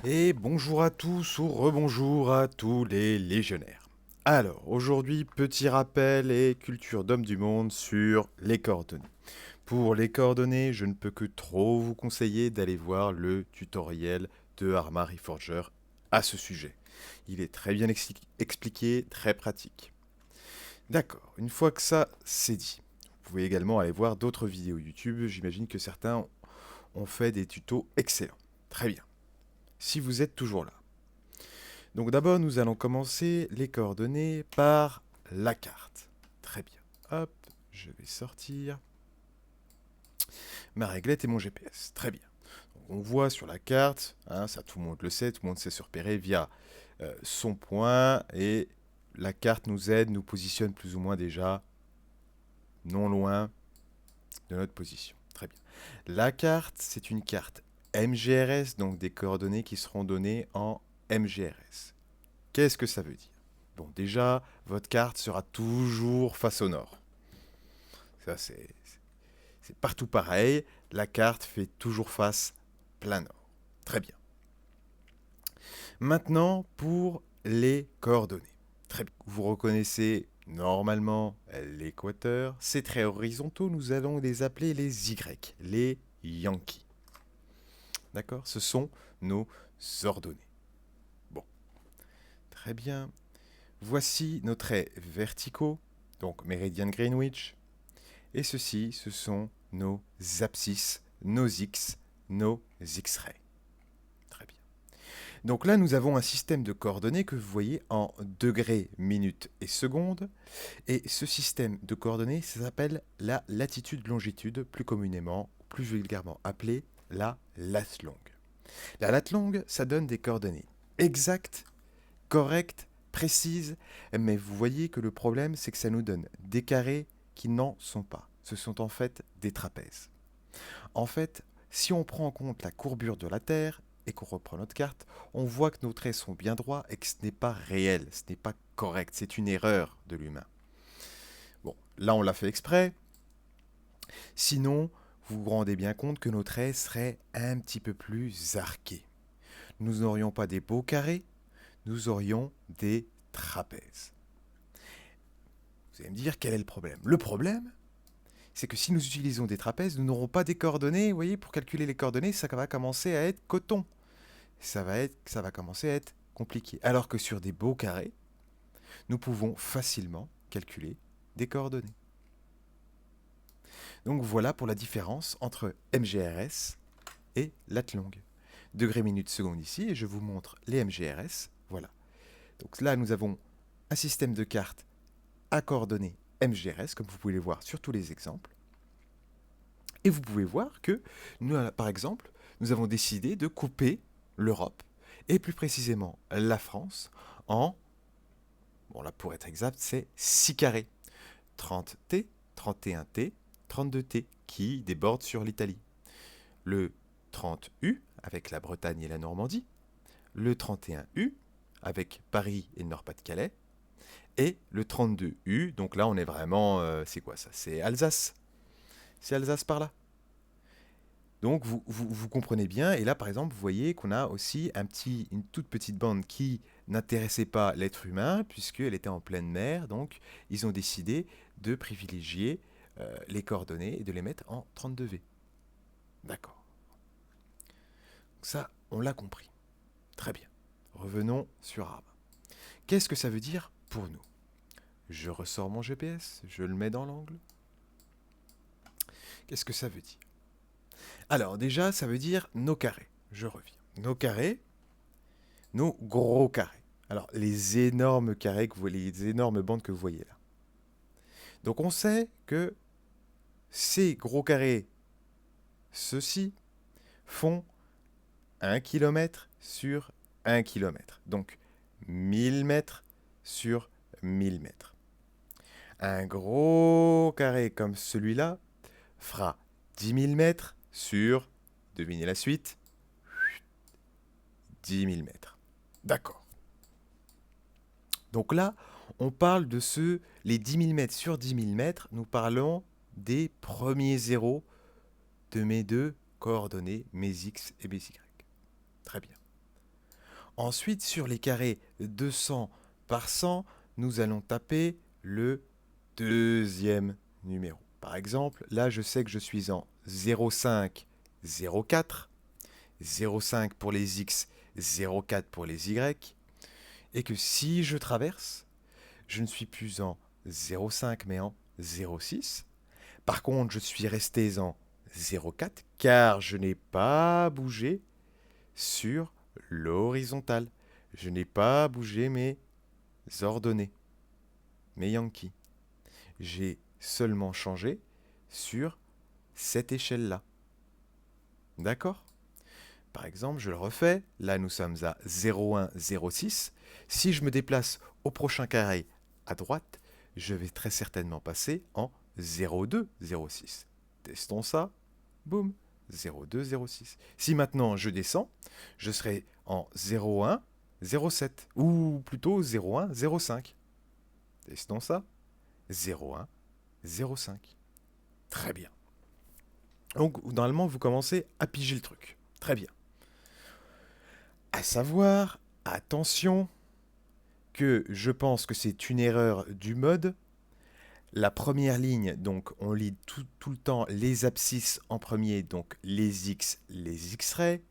Et bonjour à tous ou rebonjour à tous les légionnaires. Alors, aujourd'hui, petit rappel et culture d'homme du monde sur les coordonnées. Pour les coordonnées, je ne peux que trop vous conseiller d'aller voir le tutoriel de Arma Reforger à ce sujet. Il est très bien expliqué, très pratique. D'accord, une fois que ça c'est dit, vous pouvez également aller voir d'autres vidéos YouTube. J'imagine que certains ont fait des tutos excellents. Très bien. Si vous êtes toujours là. Donc d'abord, nous allons commencer les coordonnées par la carte. Très bien. Hop, je vais sortir ma réglette et mon GPS. Très bien. Donc, on voit sur la carte, hein, ça tout le monde le sait, tout le monde sait se repérer via son point et la carte nous aide, nous positionne plus ou moins déjà non loin de notre position. Très bien. La carte, c'est une carte MGRS, donc des coordonnées qui seront données en MGRS. Qu'est-ce que ça veut dire? Bon, déjà, votre carte sera toujours face au nord. Ça, c'est partout pareil. La carte fait toujours face plein nord. Très bien. Maintenant, pour les coordonnées. Très bien. Vous reconnaissez normalement l'équateur. Ces traits horizontaux, nous allons les appeler les Y, les Yankees. D'accord? Ce sont nos ordonnées. Bon, très bien. Voici nos traits verticaux, donc méridien de Greenwich. Et ceci, ce sont nos abscisses, nos X, nos X-rays. Très bien. Donc là, nous avons un système de coordonnées que vous voyez en degrés, minutes et secondes. Et ce système de coordonnées, ça s'appelle la latitude-longitude, plus communément, plus vulgairement appelée la latte longue. La latte longue, ça donne des coordonnées exactes, correctes, précises, mais vous voyez que le problème, c'est que ça nous donne des carrés qui n'en sont pas. Ce sont en fait des trapèzes. En fait, si on prend en compte la courbure de la Terre et qu'on reprend notre carte, on voit que nos traits sont bien droits et que ce n'est pas réel, ce n'est pas correct, c'est une erreur de l'humain. Bon, là on l'a fait exprès. Sinon, vous vous rendez bien compte que nos traits seraient un petit peu plus arqués. Nous n'aurions pas des beaux carrés, nous aurions des trapèzes. Vous allez me dire quel est le problème? Le problème, c'est que si nous utilisons des trapèzes, nous n'aurons pas des coordonnées. Vous voyez, pour calculer les coordonnées, ça va commencer à être coton. Ça va commencer à être compliqué. Alors que sur des beaux carrés, nous pouvons facilement calculer des coordonnées. Donc voilà pour la différence entre MGRS et latte longue. Degrés, minutes, secondes ici, et je vous montre les MGRS. Voilà. Donc là, nous avons un système de cartes à coordonnées MGRS, comme vous pouvez le voir sur tous les exemples. Et vous pouvez voir que, nous, par exemple, nous avons décidé de couper l'Europe, et plus précisément la France, en, bon là pour être exact, c'est 6 carrés. 30T, 31T, 32T, qui débordent sur l'Italie. Le 30U, avec la Bretagne et la Normandie. Le 31U, avec Paris et le Nord-Pas-de-Calais. Et le 32U, donc là on est vraiment, c'est quoi ça? C'est Alsace. C'est Alsace par là. Donc vous comprenez bien, et là par exemple vous voyez qu'on a aussi une toute petite bande qui n'intéressait pas l'être humain puisqu'elle était en pleine mer, donc ils ont décidé de privilégier les coordonnées et de les mettre en 32V. D'accord. Ça, on l'a compris. Très bien. Revenons sur Arma. Qu'est-ce que ça veut dire pour nous? Je ressors mon GPS, je le mets dans l'angle. Qu'est-ce que ça veut dire? Alors déjà, ça veut dire nos carrés. Je reviens. Nos carrés, nos gros carrés. Alors, les énormes carrés, les énormes bandes que vous voyez là. Donc, on sait que ces gros carrés, ceux-ci, font 1 km sur 1 km. Donc, 1000 mètres sur 1000 mètres. Un gros carré comme celui-là fera 10 000 mètres sur, devinez la suite, 10 000 mètres. D'accord. Donc là, on parle de les 10 000 mètres sur 10 000 mètres, nous parlons des premiers zéros de mes deux coordonnées, mes x et mes y. Très bien. Ensuite, sur les carrés 200 par 100, nous allons taper le deuxième numéro. Par exemple, là, je sais que je suis en 0,5, 0,4, 0,5 pour les x, 0,4 pour les y, et que si je traverse, je ne suis plus en 0,5 mais en 0,6. Par contre, je suis resté en 0,4 car je n'ai pas bougé sur l'horizontale. Je n'ai pas bougé mes ordonnées, mes Yankees. J'ai seulement changé sur cette échelle-là. D'accord? Par exemple, je le refais. Là, nous sommes à 0,1, 0,6. Si je me déplace au prochain carré à droite, je vais très certainement passer en 0,2, 0,6. Testons ça. Boum, 0,2, 0,6. Si maintenant je descends, je serai en 0,1, 0,7. Ou plutôt 0,1, 0,5. Testons ça. 0,1, 0,5. Très bien. Donc, normalement, vous commencez à piger le truc. Très bien. À savoir, attention, que je pense que c'est une erreur du mode. La première ligne, donc on lit tout le temps les abscisses en premier, donc les x, les x-rays.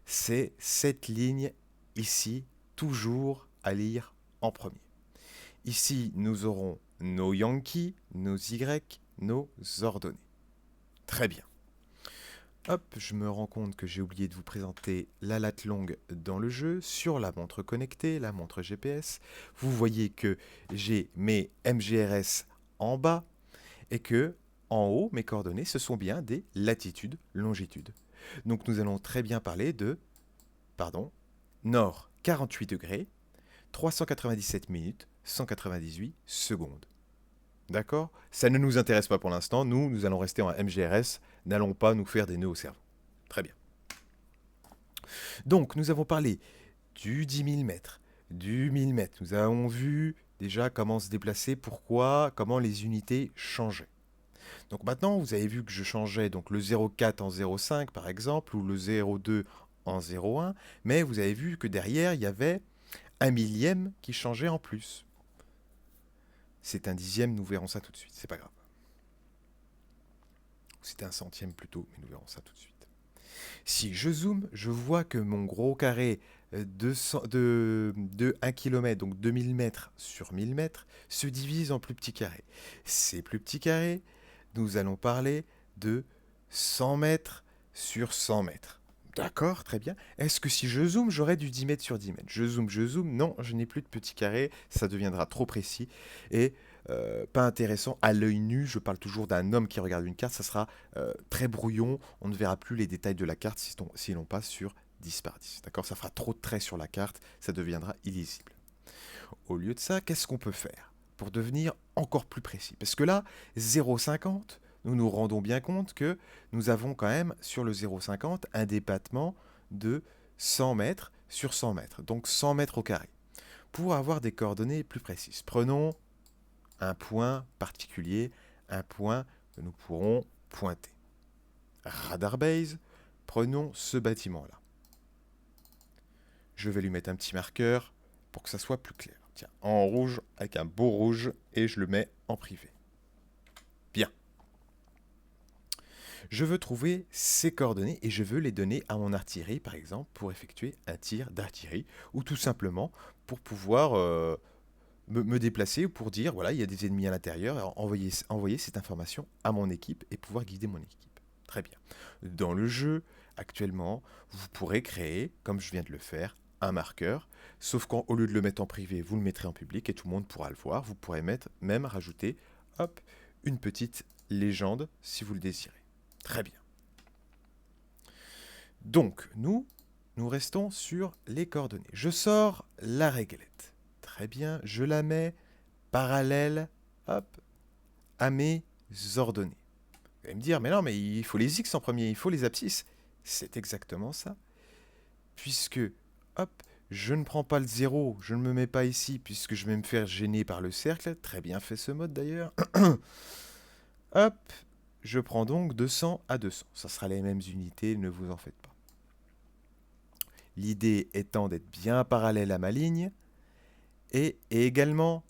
C'est cette ligne ici, toujours à lire en premier. Ici, nous aurons nos Yankees, nos y, nos ordonnées. Très bien. Hop, je me rends compte que j'ai oublié de vous présenter la latte longue dans le jeu, sur la montre connectée, la montre GPS. Vous voyez que j'ai mes MGRS en bas et que en haut, mes coordonnées, ce sont bien des latitudes, longitudes. Donc nous allons très bien parler de, nord 48 degrés, 397 minutes, 198 secondes. D'accord? Ça ne nous intéresse pas pour l'instant. Nous allons rester en MGRS. N'allons pas nous faire des nœuds au cerveau. Très bien. Donc, nous avons parlé du 10 000 mètres, du 1000 mètres. Nous avons vu déjà comment se déplacer, pourquoi, comment les unités changeaient. Donc maintenant, vous avez vu que je changeais donc le 0,4 en 0,5 par exemple, ou le 0,2 en 0,1, mais vous avez vu que derrière, il y avait un millième qui changeait en plus. C'est un dixième, nous verrons ça tout de suite, c'est pas grave. C'est un centième plutôt, mais nous verrons ça tout de suite. Si je zoome, je vois que mon gros carré de 1 km, donc 2000 mètres sur 1000 mètres, se divise en plus petits carrés. Ces plus petits carrés, nous allons parler de 100 mètres sur 100 mètres. D'accord, très bien. Est-ce que si je zoome, j'aurai du 10 mètres sur 10 mètres? Je zoome, non, je n'ai plus de petits carrés, ça deviendra trop précis et pas intéressant. À l'œil nu, je parle toujours d'un homme qui regarde une carte, ça sera très brouillon, on ne verra plus les détails de la carte si l'on passe sur 10 par 10. D'accord, ça fera trop de traits sur la carte, ça deviendra illisible. Au lieu de ça, qu'est-ce qu'on peut faire pour devenir encore plus précis? Parce que là, 0,50, nous nous rendons bien compte que nous avons quand même sur le 0,50 un débattement de 100 mètres sur 100 mètres, donc 100 mètres au carré. Pour avoir des coordonnées plus précises, prenons un point particulier, un point que nous pourrons pointer. Radar base, prenons ce bâtiment-là. Je vais lui mettre un petit marqueur pour que ça soit plus clair. Tiens, en rouge, avec un beau rouge, et je le mets en privé. Bien. Je veux trouver ces coordonnées et je veux les donner à mon artillerie, par exemple, pour effectuer un tir d'artillerie, ou tout simplement pour pouvoir me déplacer, ou pour dire, voilà, il y a des ennemis à l'intérieur, envoyer cette information à mon équipe et pouvoir guider mon équipe. Très bien. Dans le jeu, actuellement, vous pourrez créer, comme je viens de le faire, un marqueur, sauf qu'au lieu de le mettre en privé, vous le mettrez en public et tout le monde pourra le voir. Vous pourrez même rajouter, hop, une petite légende si vous le désirez. Très bien. Donc, nous restons sur les coordonnées. Je sors la réglette. Très bien, je la mets parallèle, hop, à mes ordonnées. Vous allez me dire, mais non, mais il faut les x en premier, il faut les abscisses. C'est exactement ça. Puisque, hop, je ne prends pas le 0, je ne me mets pas ici, puisque je vais me faire gêner par le cercle. Très bien fait ce mode d'ailleurs. Hop, je prends donc 200 à 200. Ça sera les mêmes unités, ne vous en faites pas. L'idée étant d'être bien parallèle à ma ligne et également,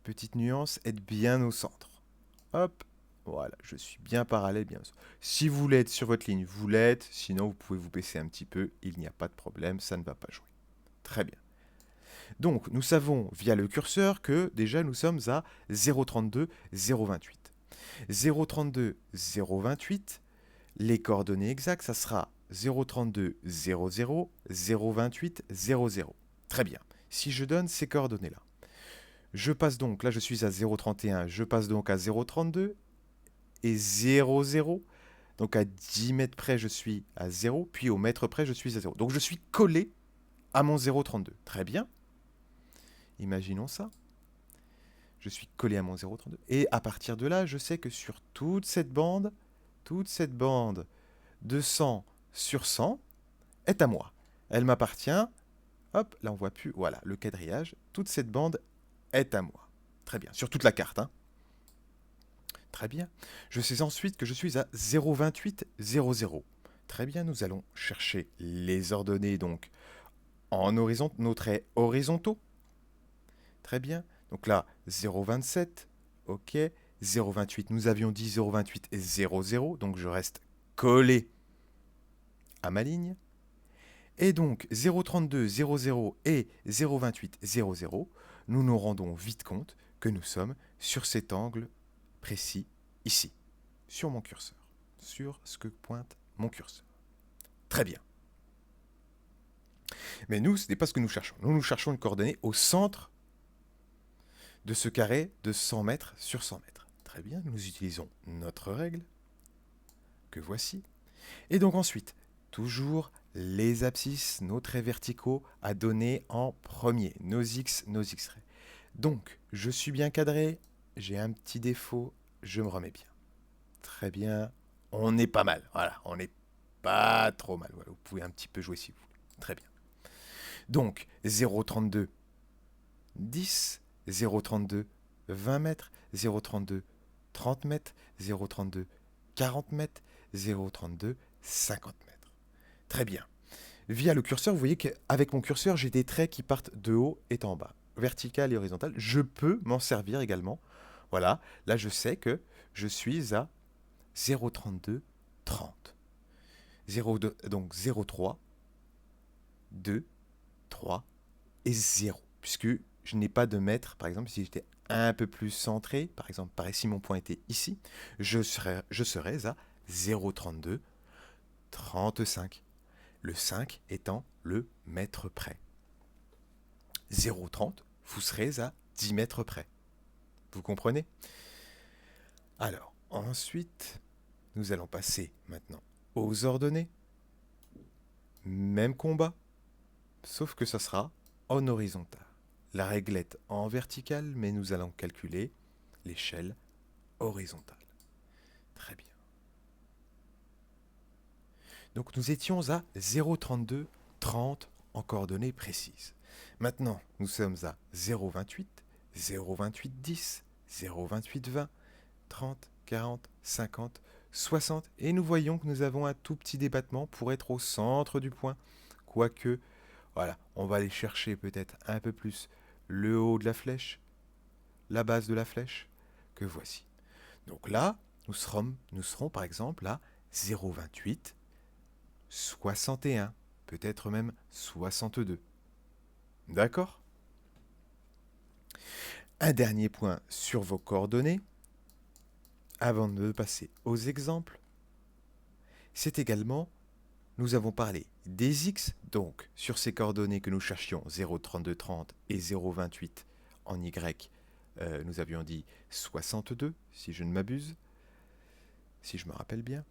petite nuance, être bien au centre. Hop, voilà, je suis bien parallèle, bien au centre. Si vous voulez être sur votre ligne, vous l'êtes. Sinon, vous pouvez vous baisser un petit peu. Il n'y a pas de problème, ça ne va pas jouer. Très bien. Donc, nous savons via le curseur que déjà nous sommes à 0,32, 0,28. 0,32, 0,28, les coordonnées exactes, ça sera 0,32, 00, 0,28, 00. Très bien. Si je donne ces coordonnées-là, je passe donc, là je suis à 0,31, je passe donc à 0,32 et 0,0. Donc à 10 mètres près, je suis à 0, puis au mètre près, je suis à 0. Donc je suis collé à mon 0,32. Très bien. Imaginons ça. Je suis collé à mon 0,32. Et à partir de là, je sais que sur toute cette bande de 100 sur 100 est à moi. Elle m'appartient. Hop, là on voit plus. Voilà, le quadrillage. Toute cette bande est à moi. Très bien. Sur toute la carte. Hein. Très bien. Je sais ensuite que je suis à 0,28, 00. Très bien, nous allons chercher les ordonnées donc en horizon, nos traits horizontaux. Très bien. Donc là, 0,27, ok. 0,28, nous avions dit 0,28 et 00, donc je reste collé à ma ligne. Et donc 0,32, 00 et 0,28, 00, nous nous rendons vite compte que nous sommes sur cet angle précis ici, sur mon curseur, sur ce que pointe mon curseur. Très bien. Mais nous, ce n'est pas ce que nous cherchons. Nous cherchons une coordonnée au centre de ce carré de 100 mètres sur 100 mètres. Très bien, nous utilisons notre règle, que voici. Et donc ensuite, toujours les abscisses, nos traits verticaux à donner en premier, nos x, nos x'. Donc, je suis bien cadré, j'ai un petit défaut, je me remets bien. Très bien, on est pas mal, voilà, on n'est pas trop mal. Voilà, vous pouvez un petit peu jouer si vous voulez. Très bien. Donc, 0,32, 10, 0,32, 20 mètres, 0,32, 30 mètres, 0,32, 40 mètres, 0,32, 50 mètres. Très bien. Via le curseur, vous voyez qu'avec mon curseur, j'ai des traits qui partent de haut et en bas, vertical et horizontal. Je peux m'en servir également. Voilà, là je sais que je suis à 0,32, 30. 0,2, donc 0,3, 2, 3 et 0. Puisque je n'ai pas de mètre, par exemple, si j'étais un peu plus centré, par exemple, par ici mon point était ici, je serais à 0,32, 35. Le 5 étant le mètre près. 0,30, vous serez à 10 mètres près. Vous comprenez? Alors, ensuite, nous allons passer maintenant aux ordonnées. Même combat, sauf que ça sera en horizontal. La réglette en verticale, mais nous allons calculer l'échelle horizontale. Très bien. Donc nous étions à 0,32, 30 en coordonnées précises. Maintenant, nous sommes à 0,28, 0,28, 10, 0,28, 20, 30, 40, 50, 60. Et nous voyons que nous avons un tout petit débattement pour être au centre du point. Quoique, voilà, on va aller chercher peut-être un peu plus le haut de la flèche, la base de la flèche, que voici. Donc là, nous serons par exemple à 0,28, 61, peut-être même 62. D'accord? Un dernier point sur vos coordonnées, avant de passer aux exemples, c'est également, nous avons parlé des x, donc sur ces coordonnées que nous cherchions, 0,3230 et 0,28 en y, nous avions dit 62, si je ne m'abuse, si je me rappelle bien.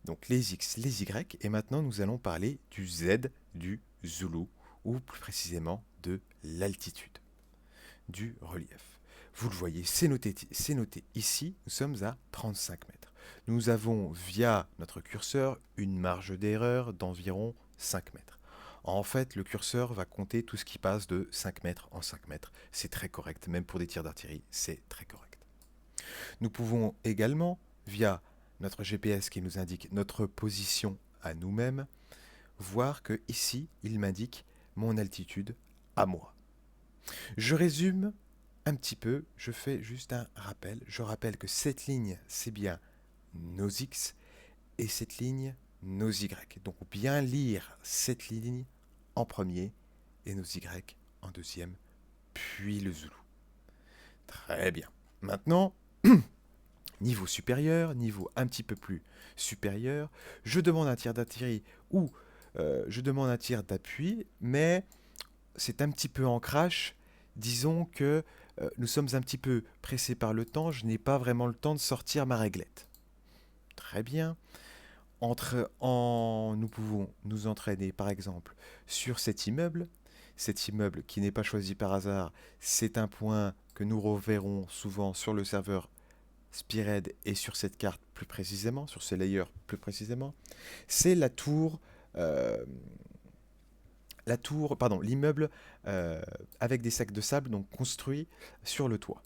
Donc les x, les y, et maintenant nous allons parler du z, du Zoulou, ou plus précisément de l'altitude, du relief. Vous le voyez, c'est noté ici, nous sommes à 35 mètres. Nous avons, via notre curseur, une marge d'erreur d'environ 5 mètres. En fait, le curseur va compter tout ce qui passe de 5 mètres en 5 mètres. C'est très correct, même pour des tirs d'artillerie, c'est très correct. Nous pouvons également, via notre GPS qui nous indique notre position à nous-mêmes, voir que ici, il m'indique mon altitude à moi. Je résume un petit peu, je fais juste un rappel. Je rappelle que cette ligne, c'est bien nos X et cette ligne, nos Y. Donc bien lire cette ligne en premier et nos Y en deuxième, puis le Zoulou. Très bien. Maintenant, niveau supérieur, niveau un petit peu plus supérieur, je demande un tir d'artillerie ou je demande un tir d'appui, mais c'est un petit peu en crash. Disons que nous sommes un petit peu pressés par le temps, je n'ai pas vraiment le temps de sortir ma réglette. Très bien. Nous pouvons nous entraîner par exemple sur cet immeuble. Cet immeuble qui n'est pas choisi par hasard, c'est un point que nous reverrons souvent sur le serveur Spearhead et sur cette carte plus précisément, sur ce layer plus précisément. C'est l'immeuble avec des sacs de sable donc construit sur le toit,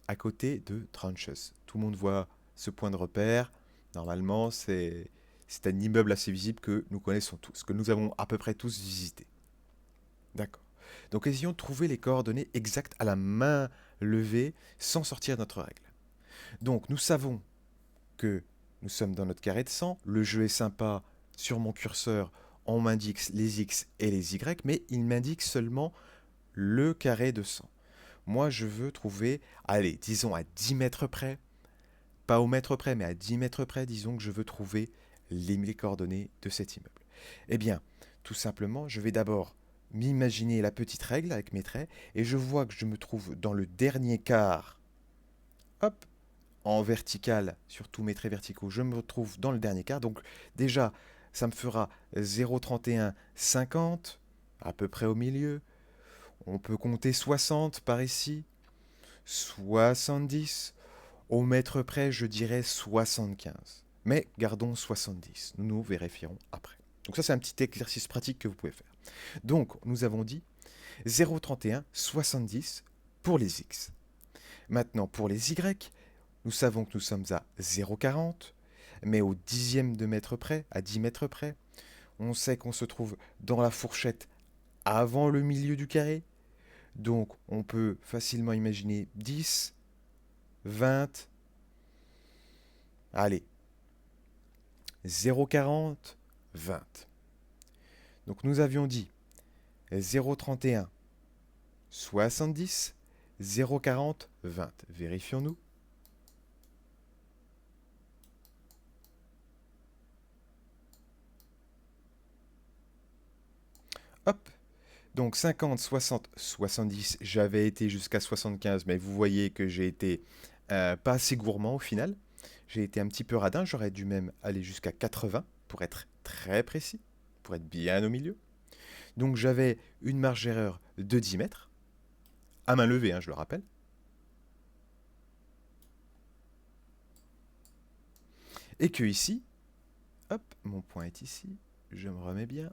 à côté de Trenches. Tout le monde voit ce point de repère. Normalement, c'est un immeuble assez visible que nous connaissons tous, que nous avons à peu près tous visité. D'accord. Donc essayons de trouver les coordonnées exactes à la main levée sans sortir de notre règle. Donc nous savons que nous sommes dans notre carré de 100. Le jeu est sympa. Sur mon curseur, on m'indique les X et les Y, mais il m'indique seulement le carré de 100. Moi, je veux trouver, allez, disons à 10 mètres près, pas au mètre près, mais à 10 mètres près, disons que je veux trouver les coordonnées de cet immeuble. Eh bien, tout simplement, je vais d'abord m'imaginer la petite règle avec mes traits, et je vois que je me trouve dans le dernier quart, hop, en vertical, sur tous mes traits verticaux, je me retrouve dans le dernier quart. Donc déjà, ça me fera 0,31, 50, à peu près au milieu. On peut compter 60 par ici, 70. Au mètre près, je dirais 75. Mais gardons 70. Nous vérifierons après. Donc ça, c'est un petit exercice pratique que vous pouvez faire. Donc, nous avons dit 0,31, 70 pour les X. Maintenant, pour les Y, nous savons que nous sommes à 0,40, mais au dixième de mètre près, à 10 mètres près. On sait qu'on se trouve dans la fourchette avant le milieu du carré. Donc, on peut facilement imaginer 10, 20, allez, 0,40, 20. Donc, nous avions dit 0,31, 70, 0,40, 20. Vérifions-nous. Hop. Donc 50, 60, 70, j'avais été jusqu'à 75, mais vous voyez que j'ai été pas assez gourmand au final. J'ai été un petit peu radin, j'aurais dû même aller jusqu'à 80 pour être très précis, pour être bien au milieu. Donc j'avais une marge d'erreur de 10 mètres, à main levée, hein, je le rappelle. Et que ici, hop, mon point est ici, je me remets bien,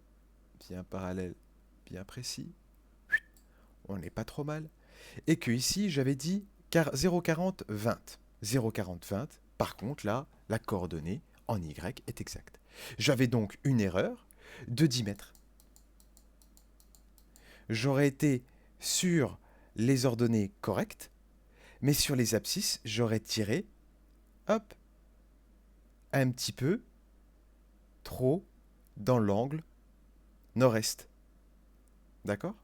bien parallèle, bien précis. On n'est pas trop mal. Et que ici, j'avais dit 0,40, 20. 0,40, 20. Par contre, là, la coordonnée en Y est exacte. J'avais donc une erreur de 10 mètres. J'aurais été sur les ordonnées correctes, mais sur les abscisses, j'aurais tiré, hop, un petit peu trop dans l'angle nord-est. D'accord?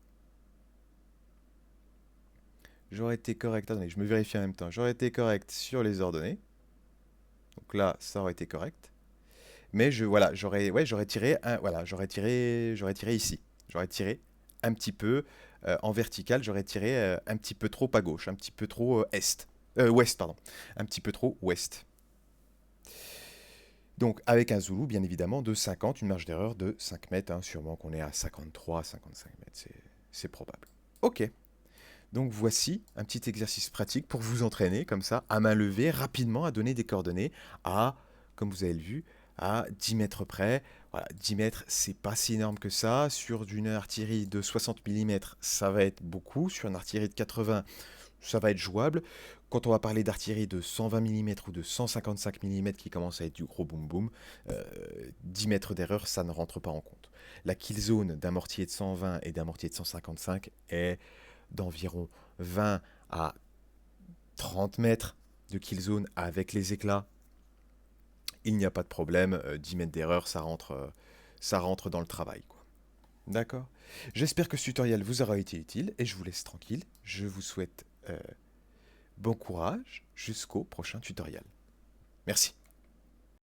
J'aurais été correct. Attendez, je me vérifie en même temps. J'aurais été correct sur les ordonnées. Donc là, ça aurait été correct. Mais j'aurais tiré j'aurais tiré ici. J'aurais tiré un petit peu en vertical. J'aurais tiré un petit peu trop à gauche, un petit peu trop ouest, pardon, un petit peu trop ouest. Donc avec un Zoulou, bien évidemment, de 50, une marge d'erreur de 5 mètres, hein, sûrement qu'on est à 53, 55 mètres, c'est probable. Ok. Donc voici un petit exercice pratique pour vous entraîner comme ça, à main levée, rapidement, à donner des coordonnées à, comme vous avez vu, à 10 mètres près. Voilà, 10 mètres, c'est pas si énorme que ça. Sur une artillerie de 60 mm, ça va être beaucoup. Sur une artillerie de 80, ça va être jouable. Quand on va parler d'artillerie de 120 mm ou de 155 mm qui commence à être du gros boom boom, 10 mètres d'erreur, ça ne rentre pas en compte. La kill zone d'un mortier de 120 et d'un mortier de 155 est d'environ 20 à 30 mètres de kill zone avec les éclats. Il n'y a pas de problème, 10 mètres d'erreur, ça rentre dans le travail, quoi. D'accord. J'espère que ce tutoriel vous aura été utile et je vous laisse tranquille. Je vous souhaite bon courage jusqu'au prochain tutoriel. Merci.